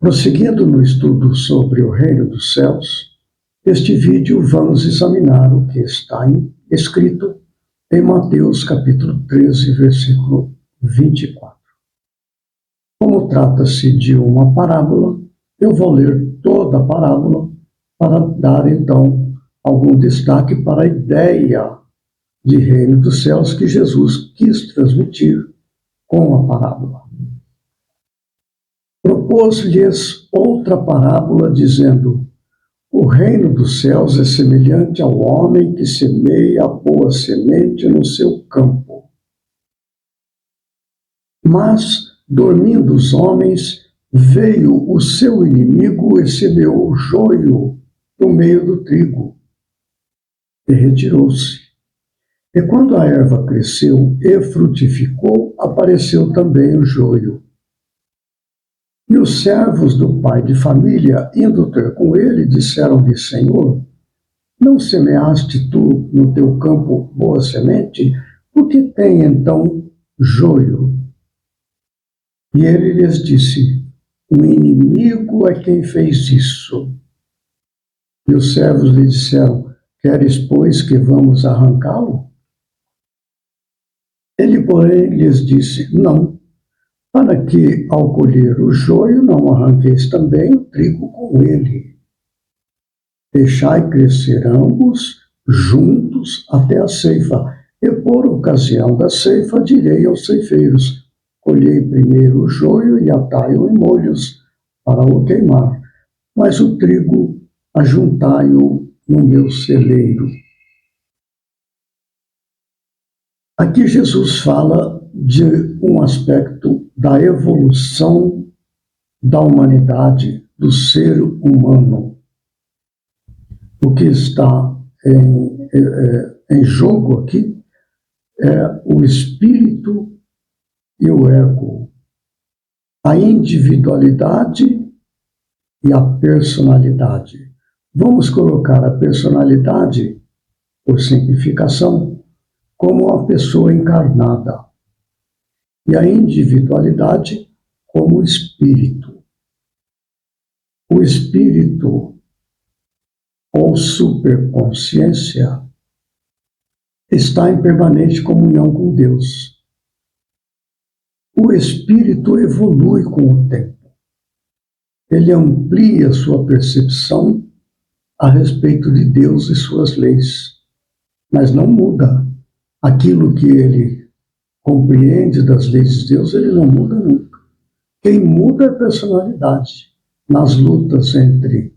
Prosseguindo no estudo sobre o reino dos céus, neste vídeo vamos examinar o que está escrito em Mateus capítulo 13, versículo 24. Como trata-se de uma parábola, eu vou ler toda a parábola para dar então algum destaque para a ideia de reino dos céus que Jesus quis transmitir com a parábola. Propôs-lhes outra parábola, dizendo: o reino dos céus é semelhante ao homem que semeia a boa semente no seu campo. Mas, dormindo os homens, veio o seu inimigo e semeou o joio no meio do trigo, e retirou-se. E quando a erva cresceu e frutificou, apareceu também o joio. E os servos do pai de família, indo ter com ele, disseram-lhe: Senhor, não semeaste tu no teu campo boa semente? Por que tem então joio? E ele lhes disse: o inimigo é quem fez isso. E os servos lhe disseram: queres, pois, que vamos arrancá-lo? Ele, porém, lhes disse: não, para que, ao colher o joio, não arranqueis também o trigo com ele. Deixai crescer ambos juntos até a ceifa, e por ocasião da ceifa direi aos ceifeiros: colhei primeiro o joio e atai-o em molhos para o queimar, mas o trigo ajuntai-o no meu celeiro. Aqui Jesus fala de um aspecto da evolução da humanidade, do ser humano. O que está em jogo aqui é o espírito e o ego, a individualidade e a personalidade. Vamos colocar a personalidade, por simplificação, como a pessoa encarnada, e a individualidade como o espírito. O espírito, ou superconsciência, está em permanente comunhão com Deus. O espírito evolui com o tempo. Ele amplia sua percepção a respeito de Deus e suas leis, mas não muda. Aquilo que ele compreende das leis de Deus, ele não muda nunca. Quem muda é a personalidade. Nas lutas entre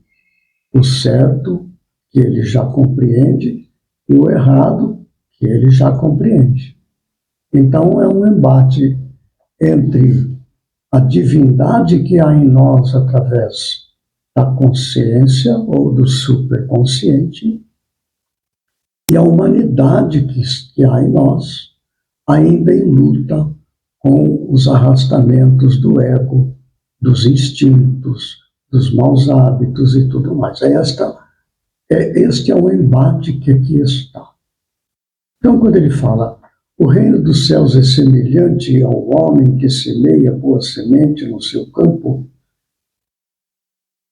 o certo, que ele já compreende, e o errado, que ele já compreende. Então é um embate entre a divindade que há em nós através da consciência ou do superconsciente e a humanidade que há em nós, ainda em luta com os arrastamentos do ego, dos instintos, dos maus hábitos e tudo mais. Este é o embate que aqui está. Então, quando ele fala: o reino dos céus é semelhante ao homem que semeia boa semente no seu campo,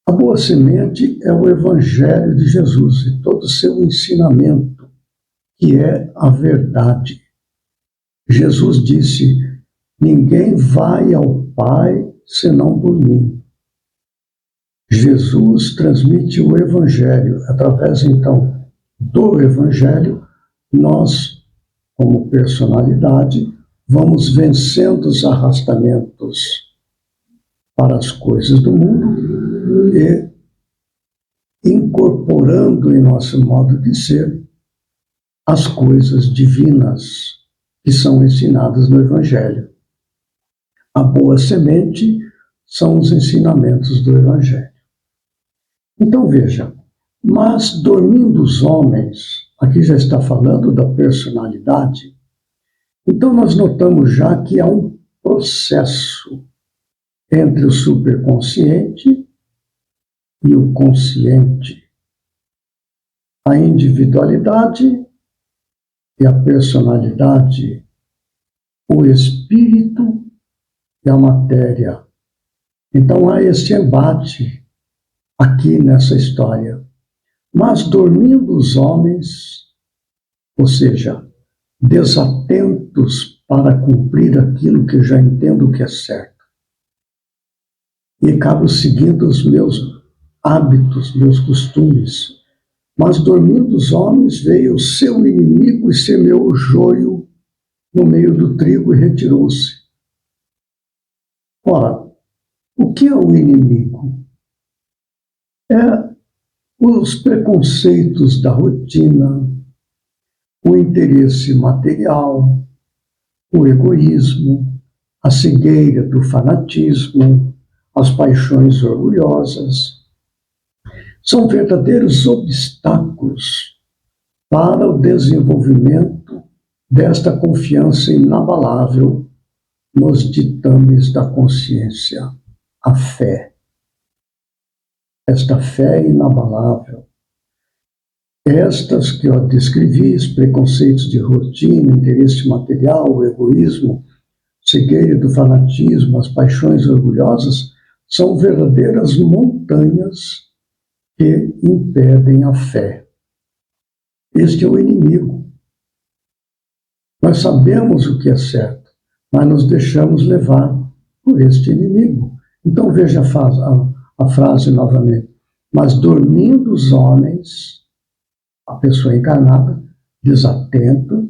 a boa semente é o Evangelho de Jesus e todo o seu ensinamento, que é a verdade. Jesus disse: ninguém vai ao Pai senão por mim. Jesus transmite o Evangelho. Através, então, do Evangelho, nós, como personalidade, vamos vencendo os arrastamentos para as coisas do mundo e incorporando em nosso modo de ser as coisas divinas que são ensinadas no Evangelho. A boa semente são os ensinamentos do Evangelho. Então veja, mas dormindo os homens, aqui já está falando da personalidade, então nós notamos já que há um processo entre o superconsciente e o consciente. A individualidade e a personalidade, o espírito e a matéria, Então há este embate aqui nessa história. Mas dormindo os homens, ou seja, desatentos para cumprir aquilo que eu já entendo que é certo, e acabo seguindo os meus hábitos, meus costumes. Mas dormindo os homens, veio o seu inimigo e semeou o joio no meio do trigo e retirou-se. Ora, o que é o inimigo? É os preconceitos da rotina, o interesse material, o egoísmo, a cegueira do fanatismo, as paixões orgulhosas. São verdadeiros obstáculos para o desenvolvimento desta confiança inabalável nos ditames da consciência, a fé. Esta fé inabalável. Estas que eu descrevi, os preconceitos de rotina, interesse material, o egoísmo, cegueira do fanatismo, as paixões orgulhosas, são verdadeiras montanhas que impedem a fé. Este é o inimigo. Nós sabemos o que é certo, mas nos deixamos levar por este inimigo. Então veja a frase novamente. Mas dormindo os homens, a pessoa encarnada, desatento,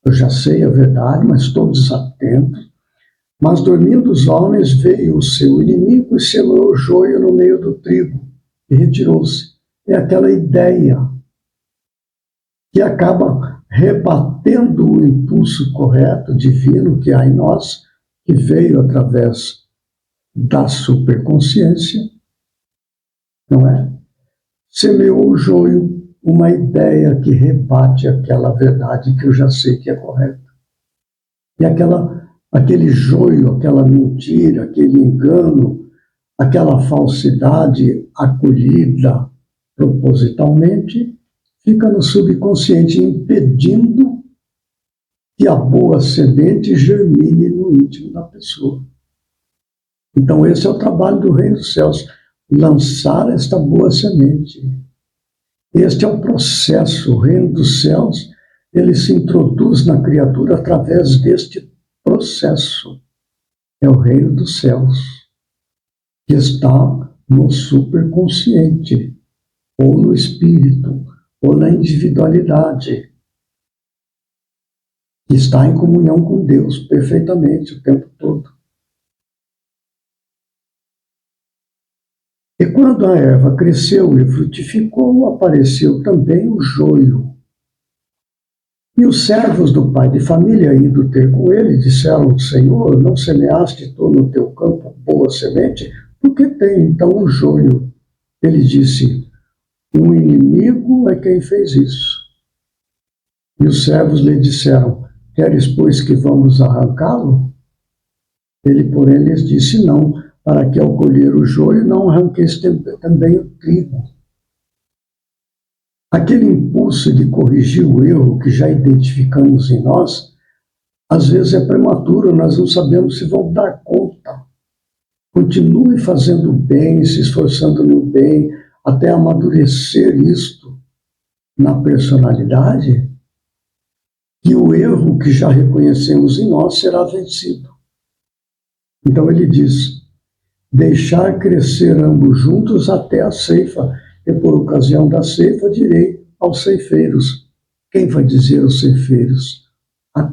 eu já sei a verdade, mas estou desatento. Mas dormindo os homens, veio o seu inimigo e semeou o joio no meio do trigo e retirou-se. É aquela ideia que acaba rebatendo o impulso correto, divino que há em nós, que veio através da superconsciência, não é? Semeou o joio, uma ideia que rebate aquela verdade que eu já sei que é correta. E aquele joio, aquela mentira, aquele engano, aquela falsidade acolhida propositalmente, fica no subconsciente, impedindo que a boa semente germine no íntimo da pessoa. Então esse é o trabalho do Reino dos Céus, lançar esta boa semente. Este é o processo. O Reino dos Céus, ele se introduz na criatura através deste processo. É o Reino dos Céus, que está no superconsciente, ou no espírito, ou na individualidade, que está em comunhão com Deus perfeitamente o tempo todo. E quando a erva cresceu e frutificou, apareceu também o joio. E os servos do pai de família, indo ter com ele, disseram: Senhor, não semeaste tu no teu campo boa semente? Por que tem então o joio? Ele disse: um inimigo é quem fez isso. E os servos lhe disseram: queres, pois, que vamos arrancá-lo? Ele, porém, lhes disse: não, para que ao colher o joio não arranqueis também o trigo. Aquele impulso de corrigir o erro que já identificamos em nós, às vezes é prematuro, nós não sabemos se vão dar conta. Continue fazendo bem, se esforçando no bem, até amadurecer isto na personalidade, que o erro que já reconhecemos em nós será vencido. Então ele diz: deixar crescer ambos juntos até a ceifa, e por ocasião da ceifa direi aos ceifeiros. Quem vai dizer aos ceifeiros?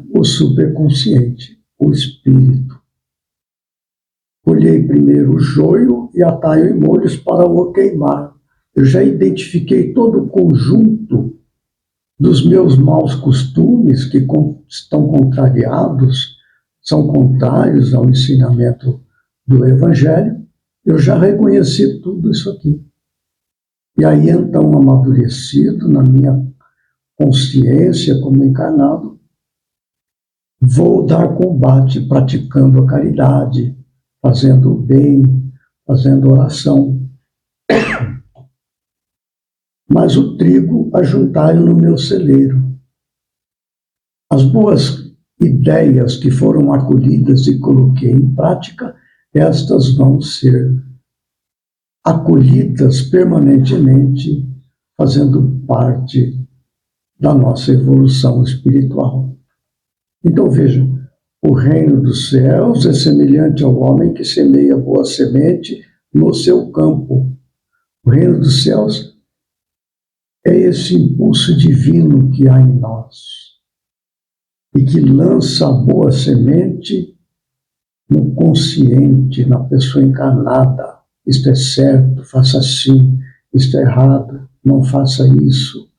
O superconsciente, o espírito. Colhei primeiro o joio e atai-o em molhos para o queimar. Eu já identifiquei todo o conjunto dos meus maus costumes que estão contrariados, são contrários ao ensinamento do Evangelho. Eu já reconheci tudo isso aqui. E aí, então, amadurecido na minha consciência como encarnado, vou dar combate praticando a caridade, fazendo o bem, fazendo oração. Mas o trigo ajuntai no meu celeiro. As boas ideias que foram acolhidas e coloquei em prática estas vão ser acolhidas permanentemente, fazendo parte da nossa evolução espiritual. Então veja, o reino dos céus é semelhante ao homem que semeia boa semente no seu campo. O reino dos céus é esse impulso divino que há em nós e que lança a boa semente no consciente, na pessoa encarnada. Isto é certo, faça assim. Isto é errado, não faça isso.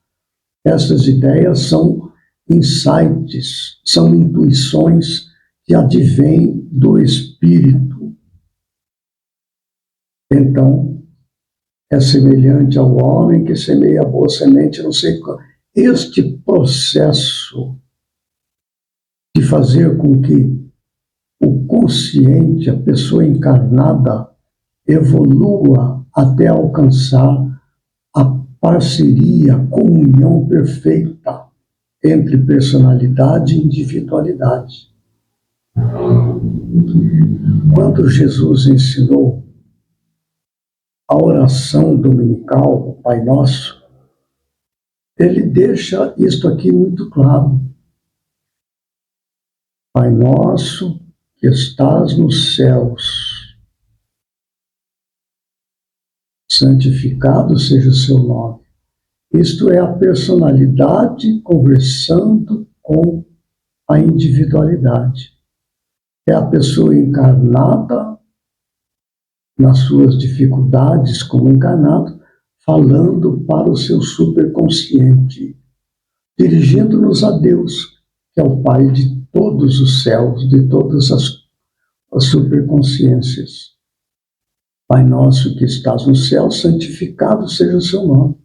Essas ideias são insights, são intuições que advêm do Espírito. Então, é semelhante ao homem que semeia a boa semente, não sei qual. Este processo de fazer com que o consciente, a pessoa encarnada, evolua até alcançar a parceria, a comunhão perfeita entre personalidade e individualidade. Quando Jesus ensinou a oração dominical, o Pai Nosso, ele deixa isto aqui muito claro. Pai Nosso que estás nos céus, santificado seja o seu nome. Isto é a personalidade conversando com a individualidade. É a pessoa encarnada nas suas dificuldades como encarnado, falando para o seu superconsciente, dirigindo-nos a Deus, que é o Pai de todos os céus, de todas as superconsciências. Pai nosso que estás no céu, santificado seja o seu nome.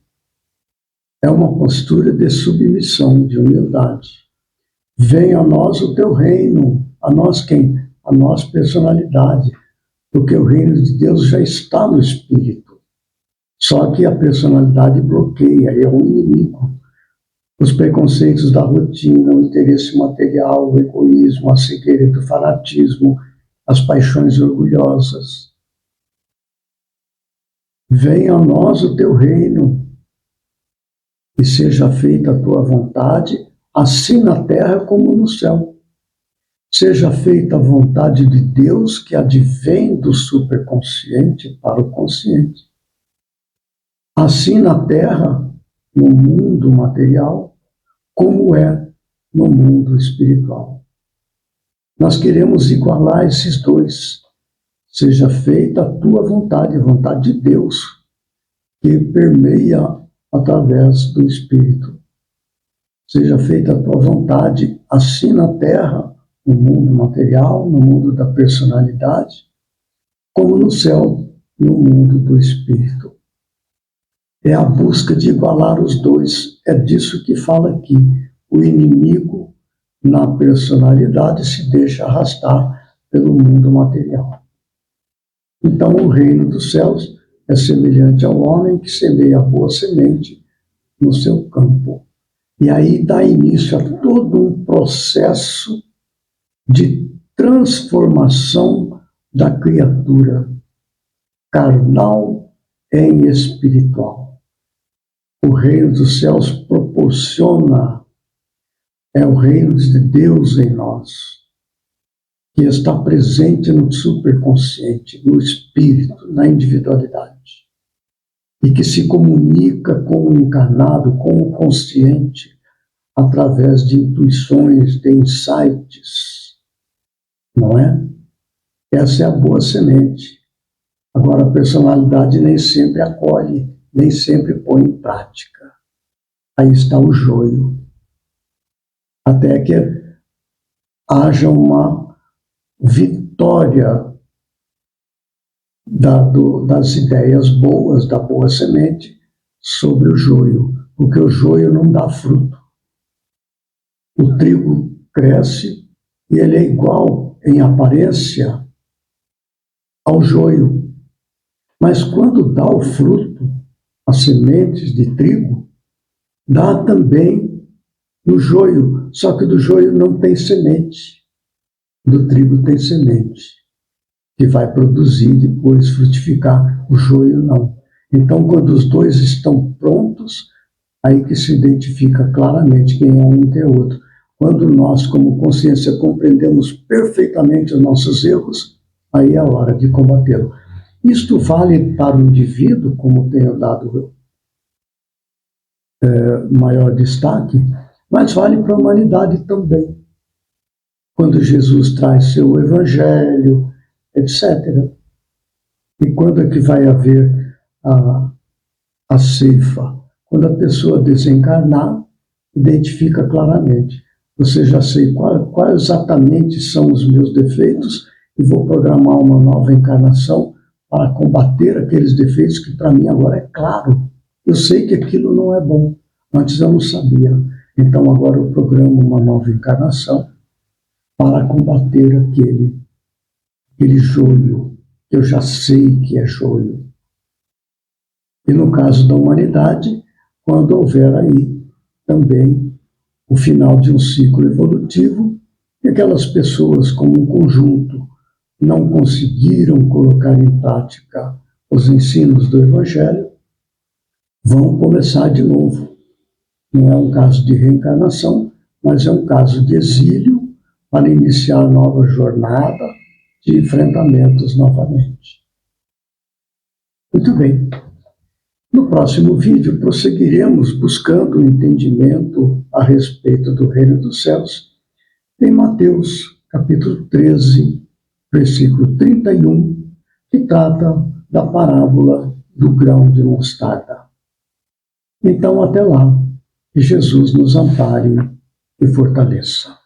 É uma postura de submissão, de humildade. Venha a nós o teu reino. A nós quem? A nós personalidade. Porque o reino de Deus já está no Espírito. Só que a personalidade bloqueia, é um inimigo. Os preconceitos da rotina, o interesse material, o egoísmo, a cegueira do fanatismo, as paixões orgulhosas. Venha a nós o teu reino e seja feita a tua vontade, assim na terra como no céu. Seja feita a vontade de Deus que advém do superconsciente para o consciente. Assim na terra, no mundo material, como é no mundo espiritual. Nós queremos igualar esses dois. Seja feita a tua vontade, a vontade de Deus, que permeia através do Espírito. Seja feita a tua vontade, assim na terra, no mundo material, no mundo da personalidade, como no céu, no mundo do Espírito. É a busca de igualar os dois. É disso que fala aqui. O inimigo, na personalidade, se deixa arrastar pelo mundo material. Então, o reino dos céus é semelhante ao homem que semeia a boa semente no seu campo. E aí dá início a todo um processo de transformação da criatura, carnal em espiritual. O reino dos céus proporciona, é o reino de Deus em nós, que está presente no superconsciente, no espírito, na individualidade, e que se comunica com o encarnado, com o consciente, através de intuições, de insights, não é? Essa é a boa semente. Agora, a personalidade nem sempre acolhe, nem sempre põe em prática. Aí está o joio. Até que haja uma vitória das ideias boas, da boa semente, sobre o joio, porque o joio não dá fruto. O trigo cresce e ele é igual, em aparência, ao joio. Mas quando dá o fruto, as sementes de trigo, dá também no joio, só que do joio não tem semente, do trigo tem semente. que vai produzir e depois frutificar. O joio não. Então, quando os dois estão prontos, aí que se identifica claramente quem é um e quem é outro. Quando nós, como consciência, compreendemos perfeitamente os nossos erros, aí é a hora de combatê-lo. Isto vale para o indivíduo, como tenho dado maior destaque, mas vale para a humanidade também. Quando Jesus traz seu evangelho, etc. E quando é que vai haver a ceifa? Quando a pessoa desencarnar, identifica claramente. Você já sei qual exatamente são os meus defeitos e vou programar uma nova encarnação para combater aqueles defeitos que para mim agora é claro. Eu sei que aquilo não é bom. Antes eu não sabia. Então agora eu programo uma nova encarnação para combater aquele joio, que eu já sei que é joio. E no caso da humanidade, quando houver aí também o final de um ciclo evolutivo, e aquelas pessoas como um conjunto não conseguiram colocar em prática os ensinos do Evangelho, vão começar de novo. Não é um caso de reencarnação, mas é um caso de exílio para iniciar nova jornada de enfrentamentos novamente. Muito bem. No próximo vídeo, prosseguiremos buscando o entendimento a respeito do reino dos céus em Mateus, capítulo 13, versículo 31, que trata da parábola do grão de mostarda. Então, até lá, que Jesus nos ampare e fortaleça.